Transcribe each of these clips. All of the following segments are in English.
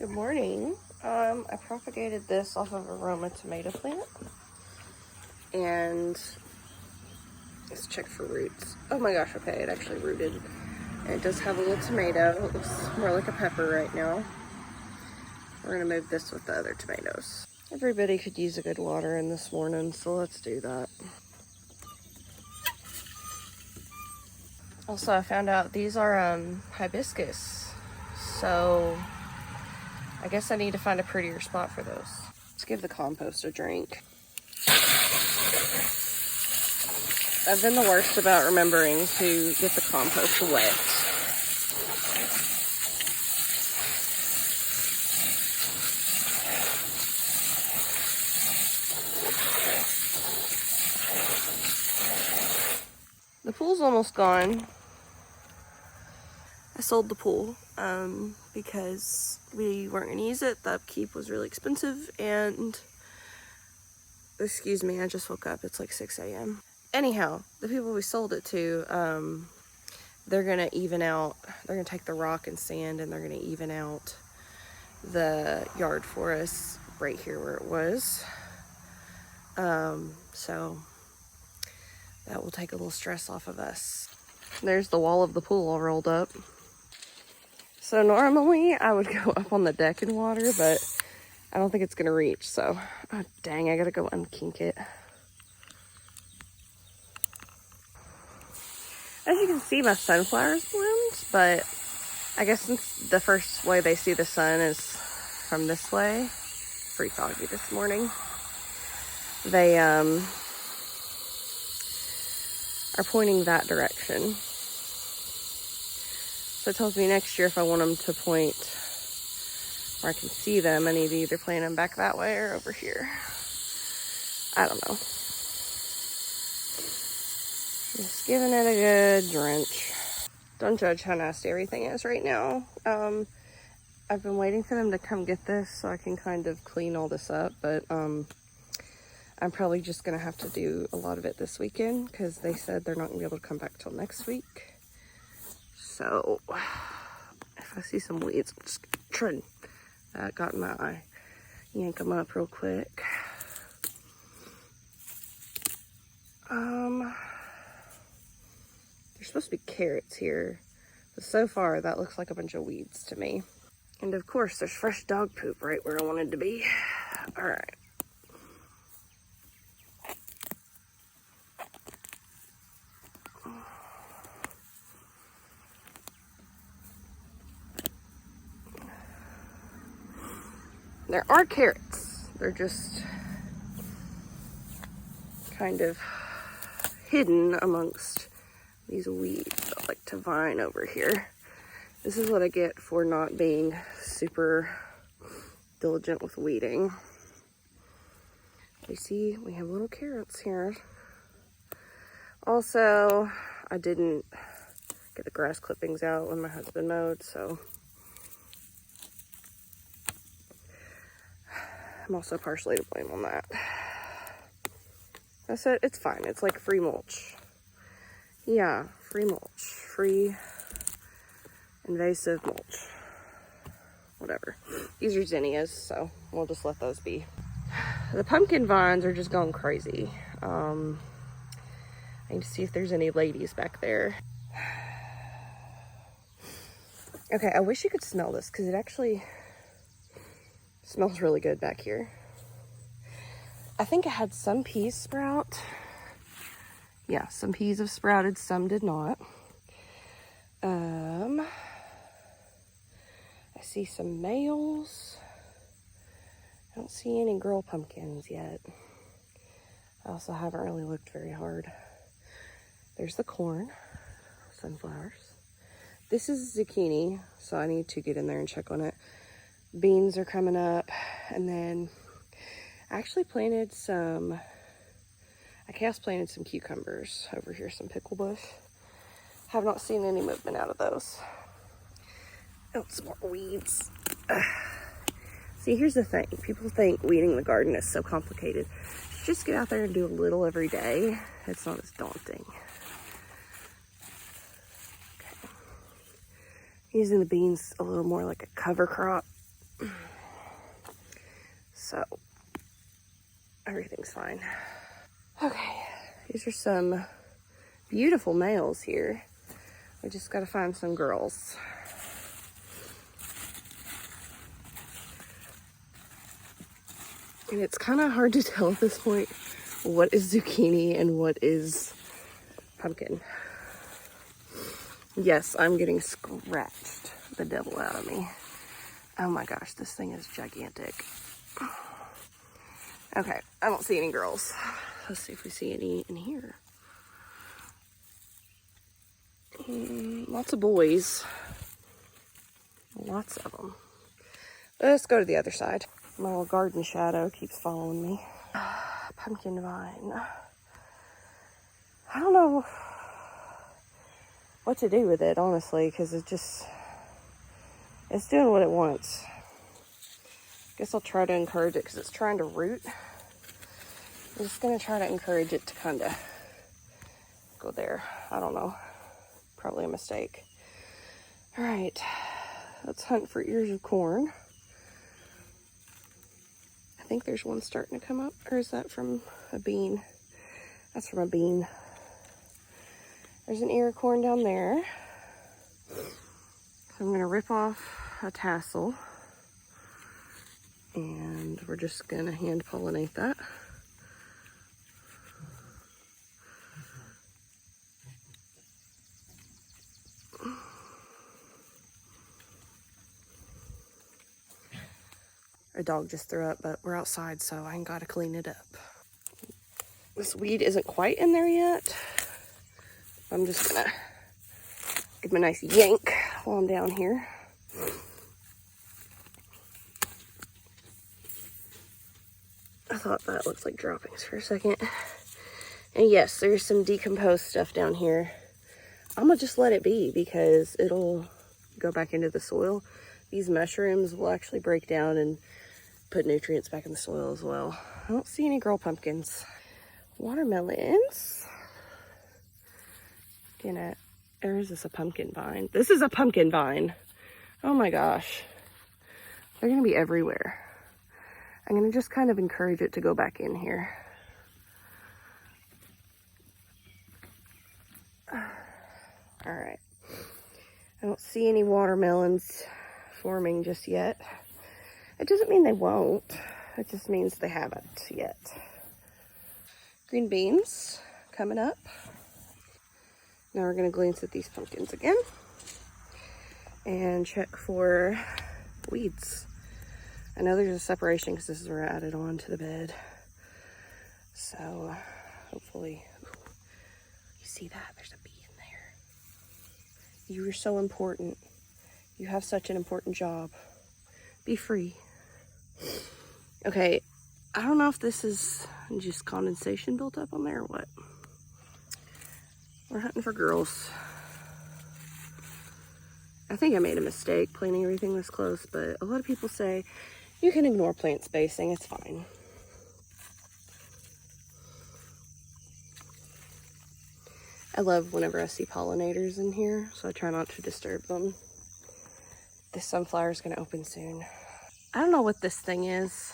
Good morning. I propagated this off of a Roma tomato plant, and let's check for roots. Oh my gosh, okay, it actually rooted. And it does have a little tomato. It looks more like a pepper right now. We're gonna move this with the other tomatoes. Everybody could use a good watering this morning, so let's do that. Also, I found out these are hibiscus, so I guess I need to find a prettier spot for those. Let's give the compost a drink. I've been the worst about remembering to get the compost wet. The pool's almost gone. I sold the pool because we weren't going to use it. The upkeep was really expensive, and excuse me, I just woke up. It's like 6 a.m. Anyhow, the people we sold it to, they're going to even out, they're going to take the rock and sand and they're going to even out the yard for us right here where it was. So that will take a little stress off of us. There's the wall of the pool all rolled up. So normally I would go up on the deck and water, but I don't think it's gonna reach, so oh, dang, I gotta go unkink it. As you can see, my sunflowers bloomed, but I guess since the first way they see the sun is from this way, pretty foggy this morning, they are pointing that direction. So it tells me next year if I want them to point where I can see them, I need to either plant them back that way or over here. I don't know. Just giving it a good drench. Don't judge how nasty everything is right now. I've been waiting for them to come get this so I can kind of clean all this up, but I'm probably just gonna have to do a lot of it this weekend because they said they're not gonna be able to come back till next week. So if I see some weeds, I'm just gonna trim that got in my eye. Yank them up real quick. There's supposed to be carrots here, but so far that looks like a bunch of weeds to me. And of course, there's fresh dog poop right where I wanted to be. All right. There are carrots. They're just kind of hidden amongst these weeds that like to vine over here. This is what I get for not being super diligent with weeding. You see, we have little carrots here. Also, I didn't get the grass clippings out when my husband mowed, so I'm also partially to blame on that. I said it's fine. It's like free mulch. Yeah, free mulch. Free invasive mulch. Whatever. These are zinnias, so we'll just let those be. The pumpkin vines are just going crazy. I need to see if there's any ladies back there. Okay, I wish you could smell this because it actually smells really good back here. I think I had some peas sprout. Yeah, some peas have sprouted, some did not. I see some males. I don't see any girl pumpkins yet. I also haven't really looked very hard. There's the corn, sunflowers. This is zucchini, so I need to get in there and check on it. Beans are coming up, and then I actually planted some, I chaos planted some cucumbers over here, some pickle bush. Have not seen any movement out of those. Oh, some more weeds. See, here's the thing. People think weeding the garden is so complicated. Just get out there and do a little every day. It's not as daunting. Okay. Using the beans a little more like a cover crop. So everything's fine. Okay, these are some beautiful males here. We just gotta find some girls. And it's kind of hard to tell at this point what is zucchini and what is pumpkin. Yes, I'm getting scratched the devil out of me. Oh my gosh, this thing is gigantic. Okay, I don't see any girls. Let's see if we see any in here. Lots of boys. Lots of them. Let's go to the other side. My little garden shadow keeps following me. Pumpkin vine. I don't know what to do with it, honestly, because it's doing what it wants. Guess I'll try to encourage it because it's trying to root. I'm just going to try to encourage it to kind of go there. I don't know. Probably a mistake. All right. Let's hunt for ears of corn. I think there's one starting to come up. Or is that from a bean? That's from a bean. There's an ear of corn down there. So I'm going to rip off a tassel. And we're just going to hand pollinate that. Our dog just threw up, but we're outside, so I ain't got to clean it up. This weed isn't quite in there yet. I'm just going to give him a nice yank while I'm down here. I thought that looked like droppings for a second. And yes, there's some decomposed stuff down here. I'm gonna just let it be because it'll go back into the soil. These mushrooms will actually break down and put nutrients back in the soil as well. I don't see any girl pumpkins. Watermelons. Or is this a pumpkin vine? This is a pumpkin vine. Oh my gosh. They're gonna be everywhere. I'm gonna just kind of encourage it to go back in here. All right. I don't see any watermelons forming just yet. It doesn't mean they won't. It just means they haven't yet. Green beans coming up. Now we're gonna glance at these pumpkins again and check for weeds. I know there's a separation because this is where I added on to the bed. So hopefully, you see that? There's a bee in there. You are so important. You have such an important job. Be free. Okay, I don't know if this is just condensation built up on there or what. We're hunting for girls. I think I made a mistake planting everything this close, but a lot of people say you can ignore plant spacing, it's fine. I love whenever I see pollinators in here, so I try not to disturb them. This sunflower is gonna open soon. I don't know what this thing is.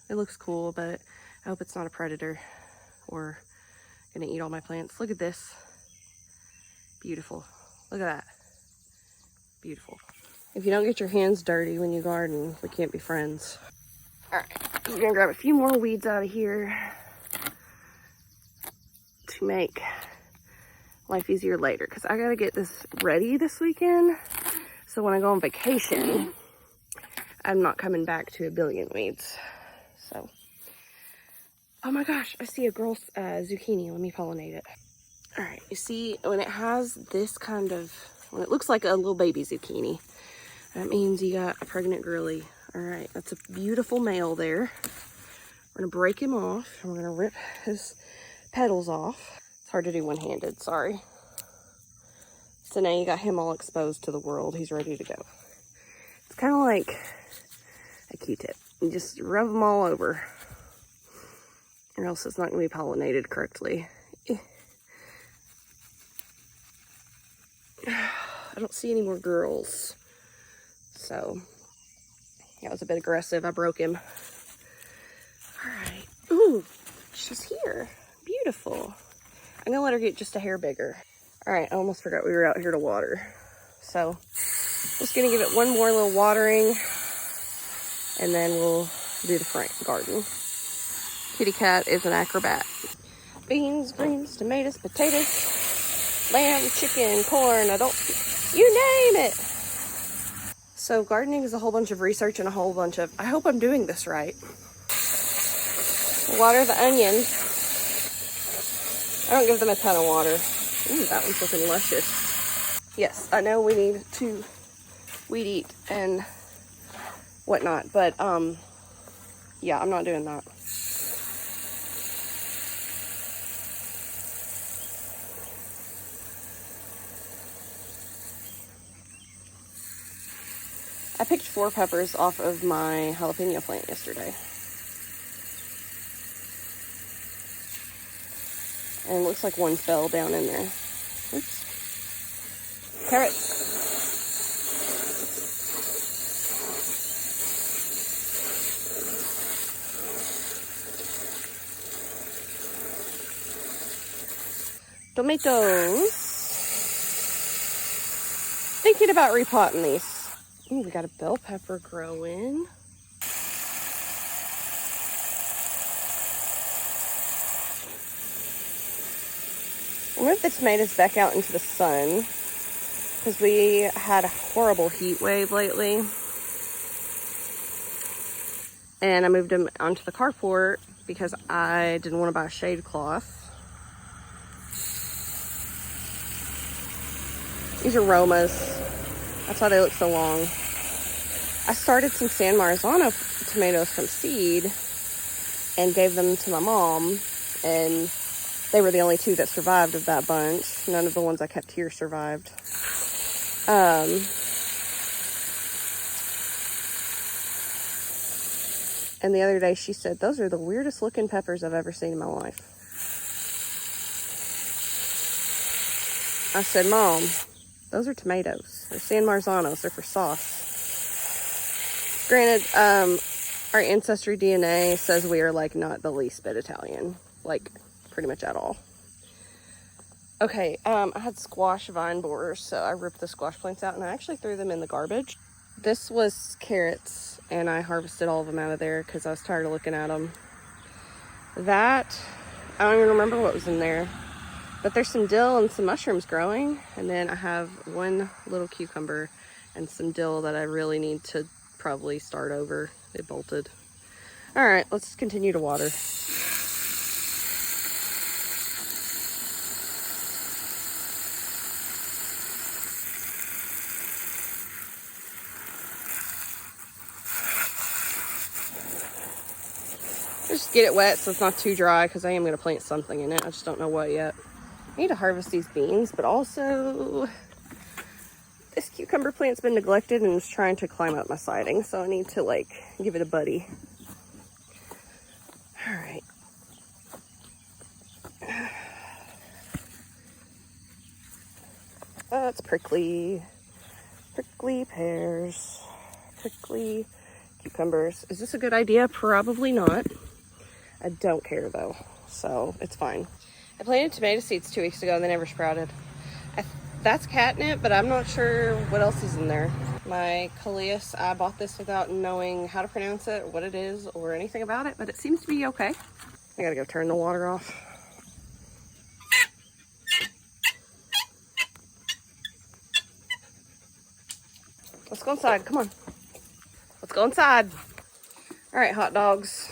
It looks cool, but I hope it's not a predator or gonna eat all my plants. Look at this. Beautiful. Look at that. Beautiful. If you don't get your hands dirty when you garden, we can't be friends. All right, we're gonna grab a few more weeds out of here to make life easier later, because I gotta get this ready this weekend. So when I go on vacation, I'm not coming back to a billion weeds. So, oh my gosh, I see a girl's zucchini. Let me pollinate it. All right, you see when it has this kind of, when it looks like a little baby zucchini, that means you got a pregnant girly. All right, that's a beautiful male there. We're gonna break him off and we're gonna rip his petals off. It's hard to do one-handed, sorry. So now you got him all exposed to the world. He's ready to go. It's kind of like a Q-tip. You just rub them all over, or else it's not gonna be pollinated correctly. I don't see any more girls. So, that was a bit aggressive. I broke him. Ooh, she's here. Beautiful. I'm gonna let her get just a hair bigger. All right, I almost forgot we were out here to water. So just gonna give it one more little watering and then we'll do the front garden. Kitty cat is an acrobat. Beans, greens, tomatoes, potatoes, lamb, chicken, corn, you name it. So gardening is a whole bunch of research and a whole bunch of, I hope I'm doing this right. Water the onions. I don't give them a ton of water. Ooh, that one's looking luscious. Yes, I know we need to weed eat and whatnot, but yeah, I'm not doing that. I picked 4 peppers off of my jalapeno plant yesterday. And it looks like one fell down in there. Oops. Carrots. Tomatoes. Thinking about repotting these. Ooh, we got a bell pepper growing. We'll move the tomatoes back out into the sun because we had a horrible heat wave lately. And I moved them onto the carport because I didn't want to buy a shade cloth. These are Romas. That's why they look so long. I started some San Marzano tomatoes from seed and gave them to my mom, and they were the only 2 that survived of that bunch. None of the ones I kept here survived. And the other day she said, those are the weirdest looking peppers I've ever seen in my life. I said, Mom, those are tomatoes. They're San Marzanos. They're for sauce. Granted, our ancestry DNA says we are like not the least bit Italian. Like pretty much at all. Okay, I had squash vine borers, so I ripped the squash plants out and I actually threw them in the garbage. This was carrots and I harvested all of them out of there because I was tired of looking at them. That, I don't even remember what was in there. But there's some dill and some mushrooms growing. And then I have one little cucumber and some dill that I really need to probably start over. It bolted. All right, let's continue to water. Just get it wet so it's not too dry because I am going to plant something in it. I just don't know what yet. I need to harvest these beans, but also this cucumber plant's been neglected and is trying to climb up my siding, so I need to like give it a buddy. All right. That's prickly. Prickly pears. Prickly cucumbers. Is this a good idea? Probably not. I don't care though, so it's fine. I planted tomato seeds 2 weeks ago and they never sprouted. That's catnip, but I'm not sure what else is in there. My Calais, I bought this without knowing how to pronounce it, or what it is, or anything about it, but it seems to be okay. I gotta go turn the water off. Let's go inside, come on. Let's go inside. All right, hot dogs.